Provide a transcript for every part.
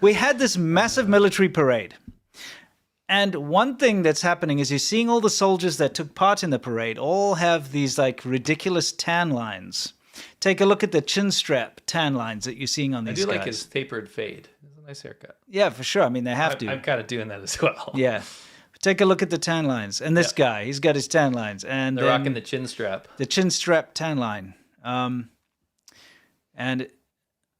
we had this massive military parade. And one thing that's happening is you're seeing all the soldiers that took part in the parade all have these like ridiculous tan lines. Take a look at the chin strap tan lines that you're seeing on these guys. I do like his tapered fade. It's a nice haircut. Yeah, for sure. I mean, they have to. I'm kind of doing that as well. Yeah. Take a look at the tan lines. And this guy, he's got his tan lines. And they're rocking the chin strap. The chin strap tan line. And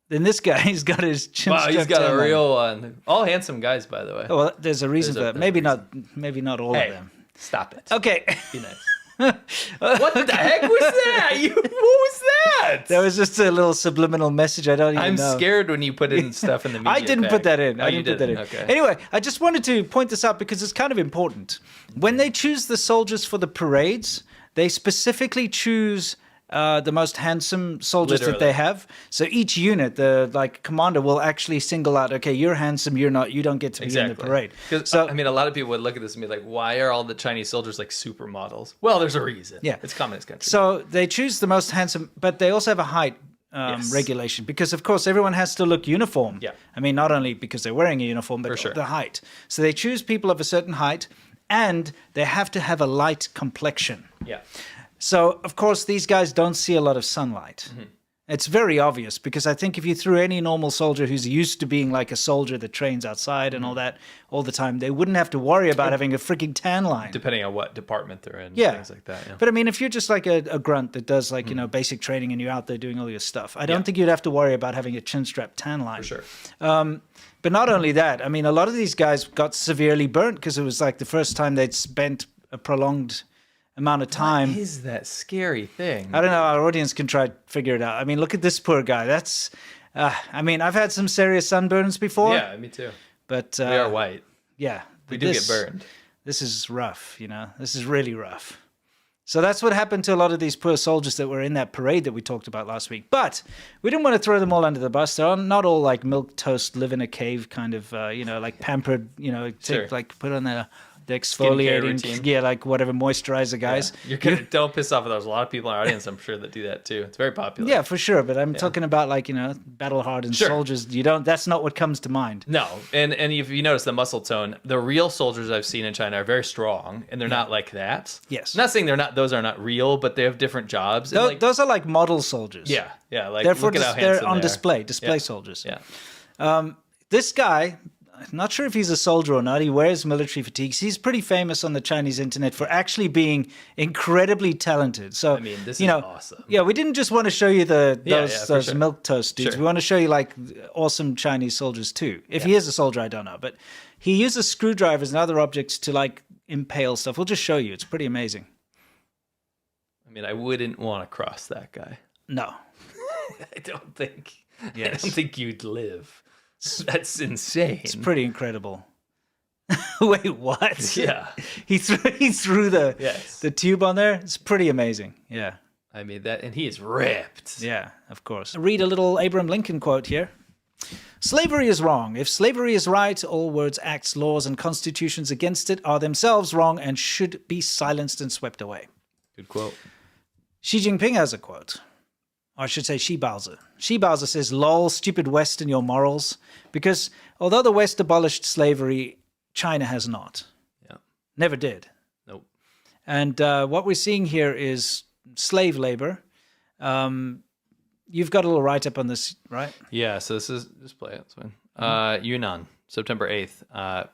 then this guy, he's got his chin strap. Wow, he's got tan a line. real one. All handsome guys, by the way. Oh, well, there's a reason for that. Maybe not all of them. Stop it. Okay. Be nice. What the heck was that? What was that? That was just a little subliminal message. I don't even know. I'm scared when you put in stuff in the media I didn't put that in. Oh, I didn't put that in. Okay. Anyway, I just wanted to point this out because it's kind of important. When they choose the soldiers for the parades, they specifically choose the most handsome soldiers that they have. So each unit, the commander will actually single out, okay, you're handsome, you're not, you don't get to be in the parade. So I mean, a lot of people would look at this and be like, why are all the Chinese soldiers like supermodels? Well, there's a reason. Yeah. It's communist country. So they choose the most handsome, but they also have a height regulation because, of course, everyone has to look uniform. Yeah. I mean, not only because they're wearing a uniform, but the height. So they choose people of a certain height, and they have to have a light complexion. Yeah. So, of course, these guys don't see a lot of sunlight. Mm-hmm. It's very obvious because I think if you threw any normal soldier who's used to being like a soldier that trains outside and all that all the time, they wouldn't have to worry about having a freaking tan line. Depending on what department they're in, things like that. Yeah. But I mean, if you're just like a grunt that does like, basic training and you're out there doing all your stuff, I don't think you'd have to worry about having a chin strap tan line. For sure. But not only that, I mean, a lot of these guys got severely burnt because it was like the first time they'd spent a prolonged amount of time. What is that scary thing? I don't know. Our audience can try to figure it out. I mean, look at this poor guy. That's, I mean, I've had some serious sunburns before. Yeah, me too. But we are white. Yeah. We do get burned. This is rough, This is really rough. So that's what happened to a lot of these poor soldiers that were in that parade that we talked about last week. But we didn't want to throw them all under the bus. They're not all like milk toast, live in a cave kind of, like pampered, like put on the exfoliating, like whatever moisturizer guys. Yeah. Don't piss off. There's a lot of people in our audience, I'm sure, that do that too. It's very popular. Yeah, for sure. But I'm talking about like, battle hardened soldiers. That's not what comes to mind. No. And if you notice the muscle tone, the real soldiers I've seen in China are very strong and they're not like that. Yes. I'm not saying those are not real, but they have different jobs. Those are like model soldiers. Yeah. Yeah. Like, therefore, look at how handsome they're on they display soldiers. Yeah. This guy, I'm not sure if he's a soldier or not. He wears military fatigues. He's pretty famous on the Chinese internet for actually being incredibly talented. So, I mean, this is awesome. Yeah, we didn't just want to show you those sure. milk toast dudes. Sure. We want to show you like awesome Chinese soldiers too. If he is a soldier, I don't know. But he uses screwdrivers and other objects to like impale stuff. We'll just show you. It's pretty amazing. I mean, I wouldn't want to cross that guy. No. I don't think. Yes. I don't think you'd live. That's insane. It's pretty incredible. Wait, what? Yeah. He threw the tube on there. It's pretty amazing. Yeah. I mean, and he is ripped. Yeah, of course. Read a little Abraham Lincoln quote here. Slavery is wrong. If slavery is right, all words, acts, laws, and constitutions against it are themselves wrong and should be silenced and swept away. Good quote. Xi Jinping has a quote. Or I should say Xi Baozi. Xi Baozi says, lol, stupid West and your morals. Because although the West abolished slavery, China has not. Yeah. Never did. Nope. And what we're seeing here is slave labor. You've got a little write-up on this, right? Yeah, so this is, just play it, it's fine. Yunnan, September 8th.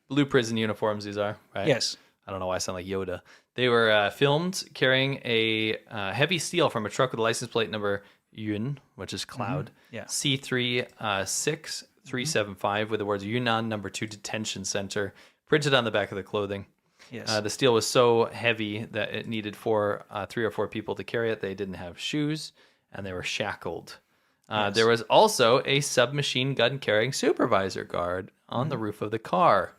Blue prison uniforms these are, right? Yes. I don't know why I sound like Yoda. They were filmed carrying a heavy steel from a truck with a license plate number Yun, which is cloud, C36375 with the words Yunnan number 2 detention center printed on the back of the clothing. Yes. The steel was so heavy that it needed 3 or 4 people to carry it. They didn't have shoes and they were shackled. Yes. There was also a submachine gun carrying supervisor guard on the roof of the car.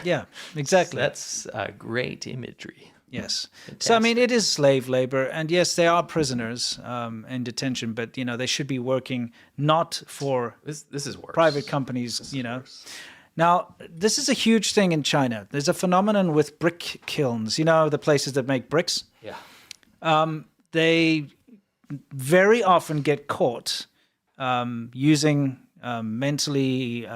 Yeah, exactly. So that's great imagery. Yes. Fantastic. So, I mean, it is slave labor. And yes, they are prisoners in detention, but, they should be working not for This is worse. private companies, Worse. Now, this is a huge thing in China. There's a phenomenon with brick kilns, the places that make bricks. Yeah. They very often get caught using mentally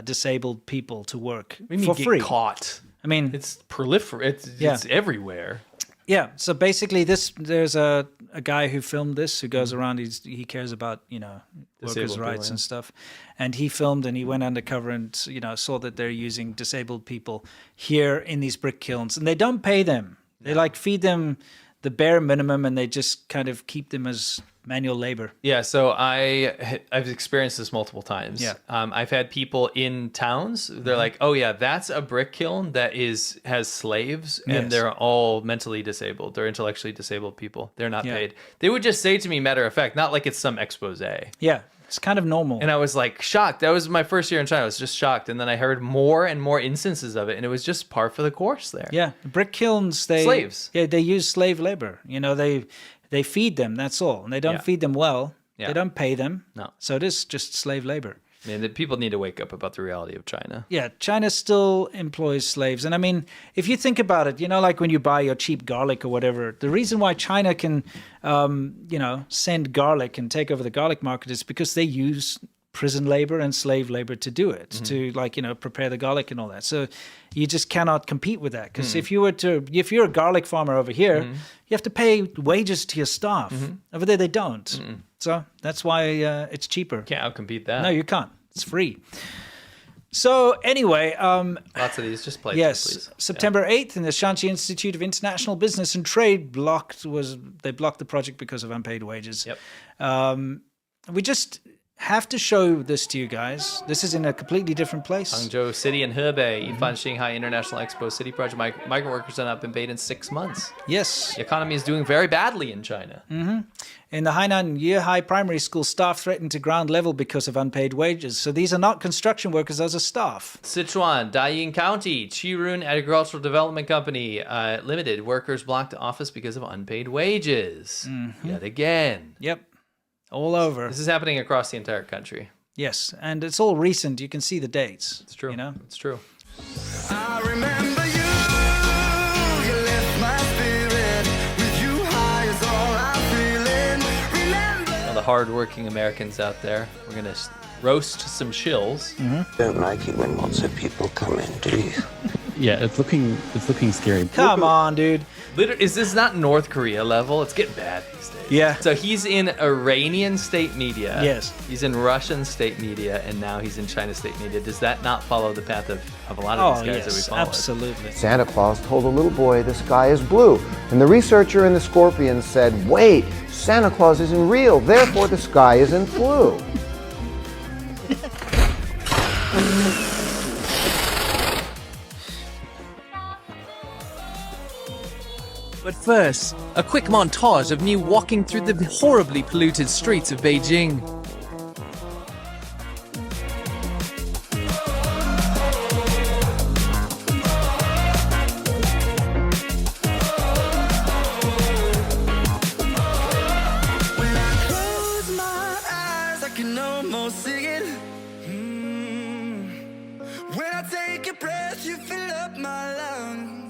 disabled people to work We mean for get free. caught. I mean, It's it's everywhere. yeah. So basically, there's a guy who filmed this who goes around. He cares about workers' Disabled rights people, and stuff, and he filmed and he went undercover and saw that they're using disabled people here in these brick kilns, and they don't pay them. They like feed them the bare minimum, and they just kind of keep them as manual labor. Yeah, so I've experienced this multiple times. Yeah. I've had people in towns. They're like, "Oh yeah, that's a brick kiln that has slaves, and Yes. they're all mentally disabled. They're intellectually disabled people. They're not Yeah. paid." They would just say to me, matter of fact, not like it's some expose. Yeah, it's kind of normal. And I was like shocked. That was my first year in China. I was just shocked, and then I heard more and more instances of it, and it was just par for the course there. Yeah, brick kilns. Slaves. Yeah, they use slave labor. They feed them. That's all, and they don't Yeah. feed them well. Yeah. They don't pay them. No. So it is just slave labor. I mean, the people need to wake up about the reality of China. Yeah, China still employs slaves. And I mean, if you think about it, like when you buy your cheap garlic or whatever, the reason why China can, send garlic and take over the garlic market is because they use prison labor and slave labor to do it, to prepare the garlic and all that. So you just cannot compete with that. Because if you're a garlic farmer over here, you have to pay wages to your staff. Over there, they don't. So that's why it's cheaper. Can't outcompete that. No, you can't. It's free. So anyway, Lots of these. Just play. yes, these, please. September 8th, in the Shanxi Institute of International Business and Trade blocked the project because of unpaid wages. Yep. We just have to show this to you guys. This is in a completely different place. Hangzhou City and Hebei, Yifan Shanghai International Expo City Project. Migrant workers have not been paid in 6 months. Yes. The economy is doing very badly in China. In the Hainan Yehai Primary School, staff threatened to ground level because of unpaid wages. So these are not construction workers, those are staff. Sichuan, Daying County, Qirun Agricultural Development Company Limited. Workers blocked office because of unpaid wages. Yet again. Yep. All over. This is happening across the entire country. Yes. And it's all recent. You can see the dates. It's true. It's true. I remember you left my spirit, with you high is all I'm feeling. Remember. Now, the hardworking Americans out there, we're going to roast some shills. Don't like it when lots of people come in, do you? Yeah, it's looking scary. Come on, dude. Is this not North Korea level? It's getting bad these days. Yeah. So he's in Iranian state media. Yes. He's in Russian state media, and now he's in China state media. Does that not follow the path of a lot of these guys that we follow? Absolutely. Santa Claus told a little boy the sky is blue, and the researcher in the scorpion said, wait, Santa Claus isn't real, therefore the sky isn't blue. But first, a quick montage of me walking through the horribly polluted streets of Beijing. When I close my eyes, I can almost see it. When I take a breath, you fill up my lungs.